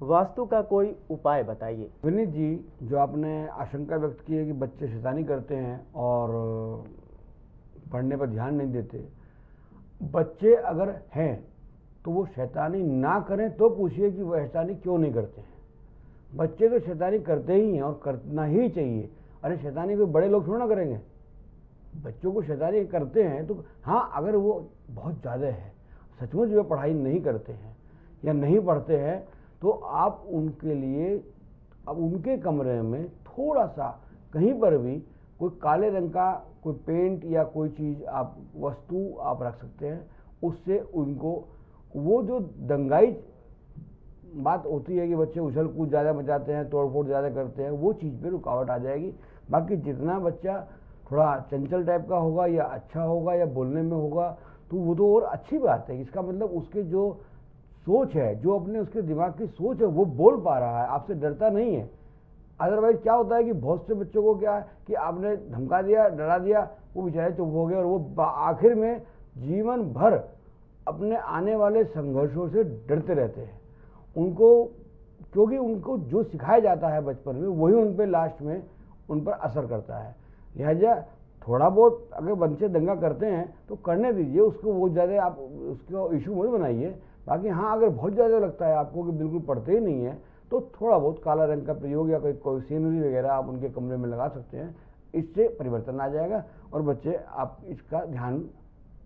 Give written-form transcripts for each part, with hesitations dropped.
वास्तु का कोई उपाय बताइए। विनीत जी, जो आपने आशंका व्यक्त की है कि बच्चे शैतानी करते हैं और पढ़ने पर ध्यान नहीं देते, बच्चे अगर हैं तो वो शैतानी ना करें तो पूछिए कि वह शैतानी क्यों नहीं करते हैं। बच्चे तो शैतानी करते ही हैं और करना ही चाहिए। अरे शैतानी कोई बड़े लोग थोड़ा ना करेंगे, बच्चों को शैतानी करते हैं तो हाँ, अगर वो बहुत ज़्यादा है, सचमुच वे पढ़ाई नहीं करते हैं या नहीं पढ़ते हैं, तो आप उनके लिए अब उनके कमरे में थोड़ा सा कहीं पर भी कोई काले रंग का कोई पेंट या कोई चीज़ आप वस्तु आप रख सकते हैं। उससे उनको वो जो दंगाई बात होती है कि बच्चे उछल कूद ज़्यादा मचाते हैं, तोड़ फोड़ ज़्यादा करते हैं, वो चीज़ पे रुकावट आ जाएगी। बाकी जितना बच्चा थोड़ा चंचल टाइप का होगा या अच्छा होगा या बोलने में होगा तो वो तो और अच्छी बात है। इसका मतलब उसके जो सोच है, जो अपने उसके दिमाग की सोच है, वो बोल पा रहा है, आपसे डरता नहीं है। अदरवाइज क्या होता है कि बहुत से बच्चों को क्या है कि आपने धमका दिया, डरा दिया, वो बेचारे चुप हो गए और वो आखिर में जीवन भर अपने आने वाले संघर्षों से डरते रहते हैं। उनको क्योंकि उनको जो सिखाया जाता है बचपन में वही उन पर लास्ट में उन पर असर करता है। लिहाजा थोड़ा बहुत अगर बच्चे दंगा करते हैं तो करने दीजिए उसको, वो ज़्यादा आप उसको इशू मत बनाइए। बाकी हाँ, अगर बहुत ज़्यादा लगता है आपको कि बिल्कुल पढ़ते ही नहीं है तो थोड़ा बहुत काला रंग का प्रयोग या कोई सीनरी वगैरह आप उनके कमरे में लगा सकते हैं। इससे परिवर्तन आ जाएगा और बच्चे आप इसका ध्यान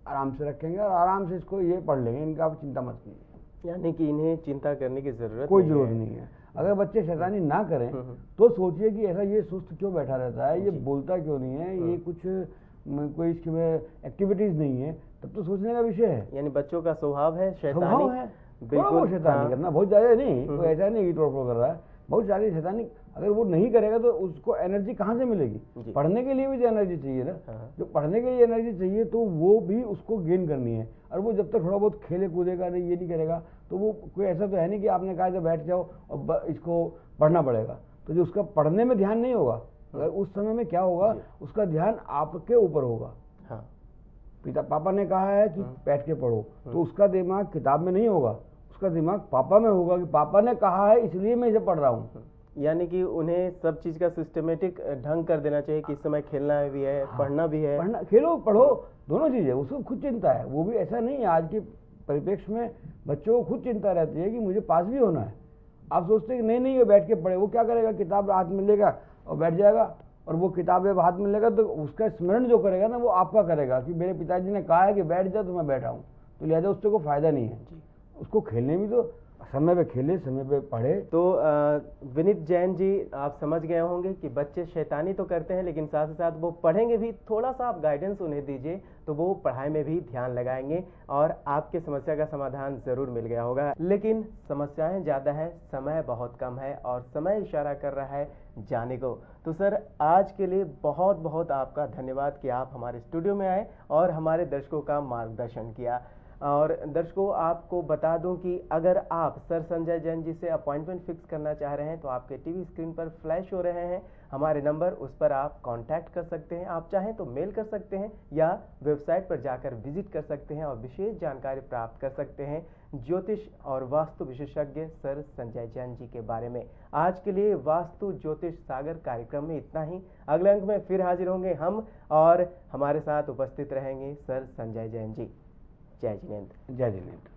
आराम से रखेंगे और आराम से इसको ये पढ़ लेंगे। इनका आप चिंता मत कीजिए। यानी कि इन्हें चिंता करने की कोई जरूरत नहीं है। अगर बच्चे शैतानी ना करें तो सोचिए कि ऐसा ये सुस्त क्यों बैठा रहता है, ये बोलता क्यों नहीं है, ये कुछ कोई इसके में एक्टिविटीज नहीं है, तब तो सोचने का विषय है। यानी बच्चों का स्वभाव है शैतानी, स्वभाव है बिल्कुल शैतानी करना, बहुत ज़्यादा नहीं, कोई ऐसा नहीं कि तोड़ फोड़ कर रहा है, बहुत सारी शैतानी। अगर वो नहीं करेगा तो उसको एनर्जी कहाँ से मिलेगी? पढ़ने के लिए भी तो एनर्जी चाहिए ना। जो पढ़ने के लिए एनर्जी चाहिए तो वो भी उसको गेन करनी है। और वो जब तक थोड़ा बहुत खेले कूदेगा नहीं, ये नहीं करेगा, तो वो कोई ऐसा तो है नहीं कि आपने कहा तो बैठ जाओ और इसको पढ़ना पड़ेगा, तो जो उसका पढ़ने में ध्यान नहीं होगा, अगर उस समय में क्या होगा, उसका ध्यान आपके ऊपर होगा। हाँ, पिता पापा ने कहा है कि बैठ के पढ़ो, तो उसका दिमाग किताब में नहीं होगा, उसका दिमाग पापा में होगा कि पापा ने कहा है इसलिए मैं इसे पढ़ रहा हूँ। यानी कि उन्हें सब चीज का सिस्टमेटिक ढंग कर देना चाहिए कि इस समय खेलना भी है, पढ़ना भी है। पढ़ना, खेलो पढ़ो, दोनों चीजें। उसको खुद चिंता है, वो भी ऐसा नहीं है। आज के परिप्रेक्ष्य में बच्चों को खुद चिंता रहती है कि मुझे पास भी होना है। आप सोचते हैं कि नहीं वो बैठ के पढ़े, वो क्या करेगा, किताब हाथ में लेगा और बैठ जाएगा, और वो किताब जब हाथ में लेगा तो उसका स्मरण जो करेगा ना वो आपका करेगा कि मेरे पिताजी ने कहा है कि बैठ जा, तो मैं बैठा हूँ। तो लिहाजा उससे कोई फायदा नहीं है। उसको खेलने भी तो समय पे खेले, समय पे पढ़े। तो विनीत जैन जी, आप समझ गए होंगे कि बच्चे शैतानी तो करते हैं लेकिन साथ ही साथ वो पढ़ेंगे भी। थोड़ा सा आप गाइडेंस उन्हें दीजिए तो वो पढ़ाई में भी ध्यान लगाएंगे और आपके समस्या का समाधान जरूर मिल गया होगा। लेकिन समस्याएं ज़्यादा है, समय बहुत कम है और समय इशारा कर रहा है जाने को। तो सर, आज के लिए बहुत बहुत आपका धन्यवाद कि आप हमारे स्टूडियो में आए और हमारे दर्शकों का मार्गदर्शन किया। और दर्शकों, आपको बता दूं कि अगर आप सर संजय जैन जी से अपॉइंटमेंट फिक्स करना चाह रहे हैं तो आपके टीवी स्क्रीन पर फ्लैश हो रहे हैं हमारे नंबर, उस पर आप कांटेक्ट कर सकते हैं। आप चाहें तो मेल कर सकते हैं या वेबसाइट पर जाकर विजिट कर सकते हैं और विशेष जानकारी प्राप्त कर सकते हैं ज्योतिष और वास्तु विशेषज्ञ सर संजय जैन जी के बारे में। आज के लिए वास्तु ज्योतिष सागर कार्यक्रम में इतना ही। अगले अंक में फिर हाजिर होंगे हम और हमारे साथ उपस्थित रहेंगे सर संजय जैन जी। जय जिनेंद्र। जय जिनेंद्र।